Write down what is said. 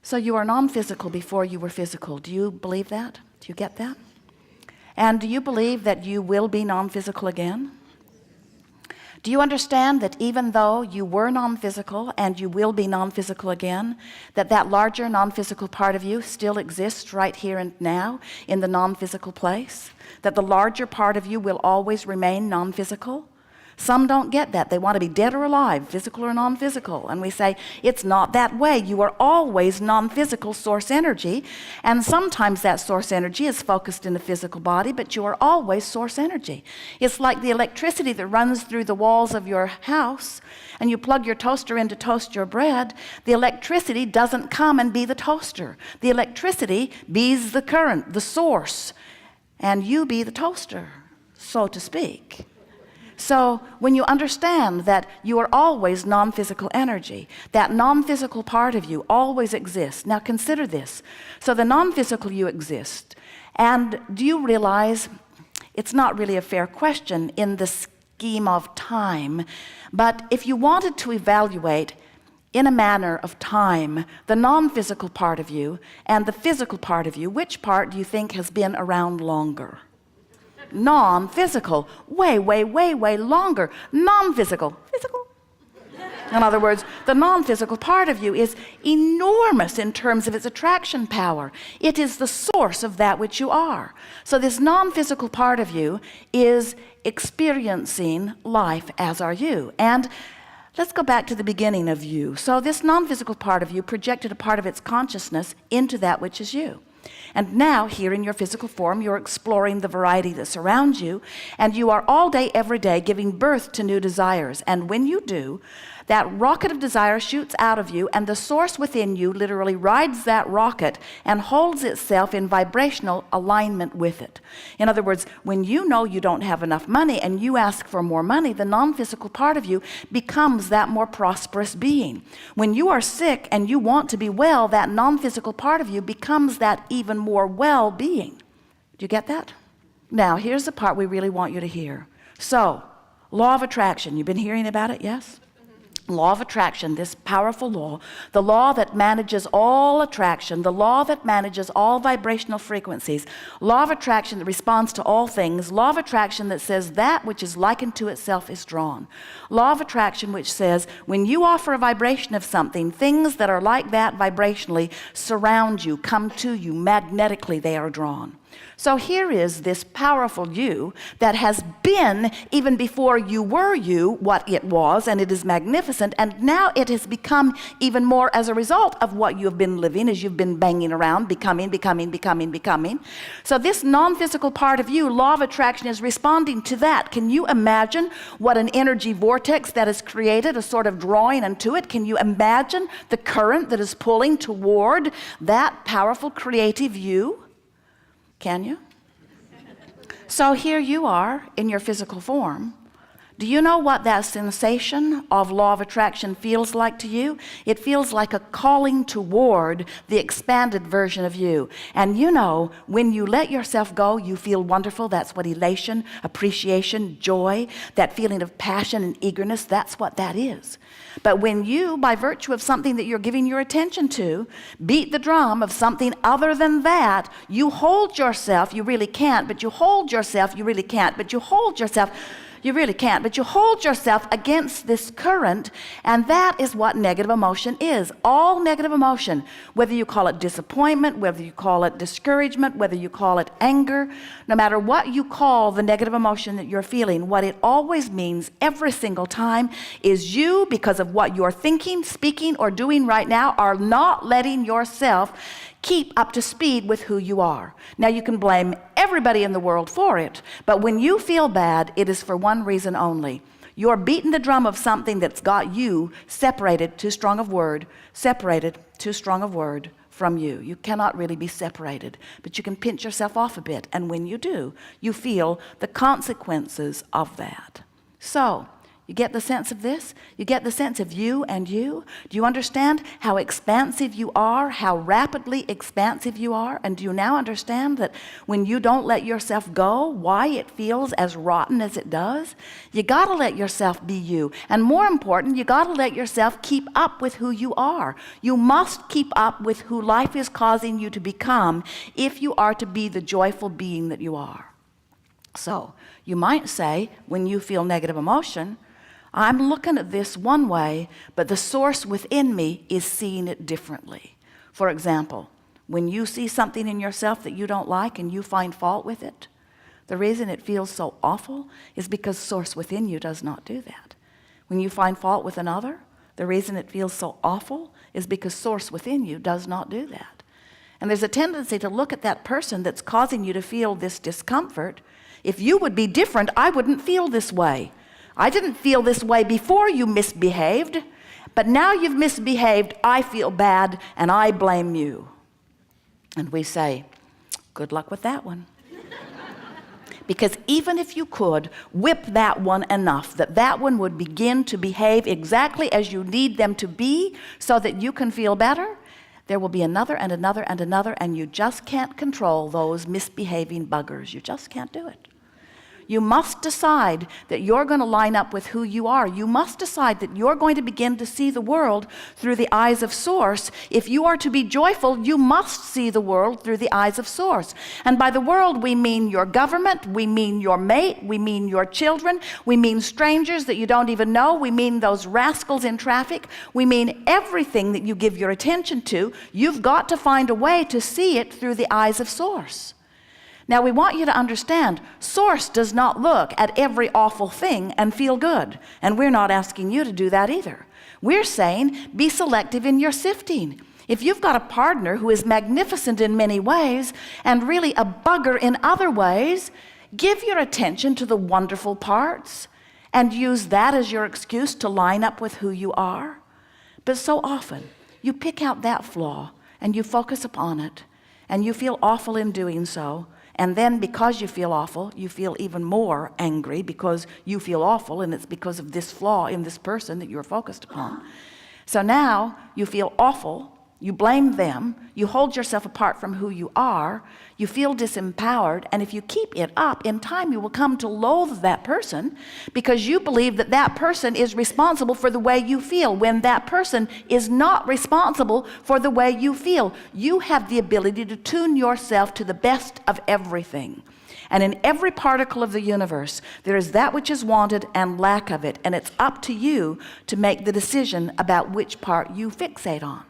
So you are non-physical before you were physical. Do you believe that? Do you get that? And do you believe that you will be non-physical again? Do you understand that even though you were non-physical and you will be non-physical again, that larger non-physical part of you still exists right here and now in the non-physical place? That the larger part of you will always remain non-physical? Some don't get that. They want to be dead or alive, physical or non-physical. And we say, it's not that way. You are always non-physical source energy. And sometimes that source energy is focused in the physical body, but you are always source energy. It's like the electricity that runs through the walls of your house, and you plug your toaster in to toast your bread. The electricity doesn't come and be the toaster. The electricity be's the current, the source, and you be the toaster, so to speak. So when you understand that you are always non-physical energy, that non-physical part of you always exists. Now consider this. So the non-physical you exist. And do you realize it's not really a fair question in the scheme of time, but if you wanted to evaluate in a manner of time the non-physical part of you and the physical part of you, which part do you think has been around longer? Non-physical, way longer. Non-physical, physical. In other words, the non-physical part of you is enormous in terms of its attraction power. It is the source of that which you are. So this non-physical part of you is experiencing life, as are you. And let's go back to the beginning of you. So this non-physical part of you projected a part of its consciousness into that which is you. And now, here in your physical form, you're exploring the variety that surrounds you, and you are all day, every day, giving birth to new desires. And when you do, that rocket of desire shoots out of you, and the source within you literally rides that rocket and holds itself in vibrational alignment with it. In other words, when you know you don't have enough money and you ask for more money, the non-physical part of you becomes that more prosperous being. When you are sick and you want to be well, that non-physical part of you becomes that even more well-being. Do you get that? Now, here's the part we really want you to hear. So, law of attraction, you've been hearing about it, yes? Law of attraction, this powerful law, the law that manages all attraction, the law that manages all vibrational frequencies, law of attraction that responds to all things, law of attraction that says that which is likened to itself is drawn. Law of attraction which says when you offer a vibration of something, things that are like that vibrationally surround you, come to you, magnetically they are drawn. So here is this powerful you that has been, even before you were you, what it was, and it is magnificent, and now it has become even more as a result of what you have been living as you've been banging around, becoming. So this non-physical part of you, law of attraction, is responding to that. Can you imagine what an energy vortex that is created, a sort of drawing unto it? Can you imagine the current that is pulling toward that powerful creative you? Can you? So here you are in your physical form. Do you know what that sensation of law of attraction feels like to you? It feels like a calling toward the expanded version of you. And you know, when you let yourself go, you feel wonderful. That's what elation, appreciation, joy, that feeling of passion and eagerness, that's what that is. But when you, by virtue of something that you're giving your attention to, beat the drum of something other than that, you hold yourself, you really can't, but you hold yourself, you really can't, but you hold yourself, you really can't, but you hold yourself against this current, and that is what negative emotion is. All negative emotion, whether you call it disappointment, whether you call it discouragement, whether you call it anger, no matter what you call the negative emotion that you're feeling, what it always means every single time is you, because of what you're thinking, speaking, or doing right now, are not letting yourself keep up to speed with who you are. Now you can blame everybody in the world for it, but when you feel bad, it is for one reason only. You're beating the drum of something that's got you separated, too strong of word, separated, too strong of word, from you. You cannot really be separated, but you can pinch yourself off a bit, and when you do, you feel the consequences of that. So, You get the sense of this? You get the sense of you and you? Do you understand how expansive you are, how rapidly expansive you are? And do you now understand that when you don't let yourself go, why it feels as rotten as it does? You got to let yourself be you. And more important, you got to let yourself keep up with who you are. You must keep up with who life is causing you to become if you are to be the joyful being that you are. So, you might say, when you feel negative emotion, I'm looking at this one way, but the source within me is seeing it differently. For example, when you see something in yourself that you don't like and you find fault with it, the reason it feels so awful is because source within you does not do that. When you find fault with another, the reason it feels so awful is because source within you does not do that. And there's a tendency to look at that person that's causing you to feel this discomfort. If you would be different, I wouldn't feel this way. I didn't feel this way before you misbehaved, but now you've misbehaved, I feel bad, and I blame you. And we say, good luck with that one. Because even if you could whip that one enough that that one would begin to behave exactly as you need them to be so that you can feel better, there will be another and another and another, and you just can't control those misbehaving buggers. You just can't do it. You must decide that you're going to line up with who you are. You must decide that you're going to begin to see the world through the eyes of source. If you are to be joyful, you must see the world through the eyes of source. And by the world, we mean your government, we mean your mate, we mean your children, we mean strangers that you don't even know, we mean those rascals in traffic, we mean everything that you give your attention to. You've got to find a way to see it through the eyes of source. Now, we want you to understand, source does not look at every awful thing and feel good. And we're not asking you to do that either. We're saying, be selective in your sifting. If you've got a partner who is magnificent in many ways and really a bugger in other ways, give your attention to the wonderful parts and use that as your excuse to line up with who you are. But so often, you pick out that flaw and you focus upon it, and you feel awful in doing so. And then because you feel awful, you feel even more angry because you feel awful, and it's because of this flaw in this person that you're focused upon. So now you feel awful, you blame them, you hold yourself apart from who you are, you feel disempowered, and if you keep it up, in time you will come to loathe that person because you believe that that person is responsible for the way you feel, when that person is not responsible for the way you feel. You have the ability to tune yourself to the best of everything. And in every particle of the universe, there is that which is wanted and lack of it, and it's up to you to make the decision about which part you fixate on.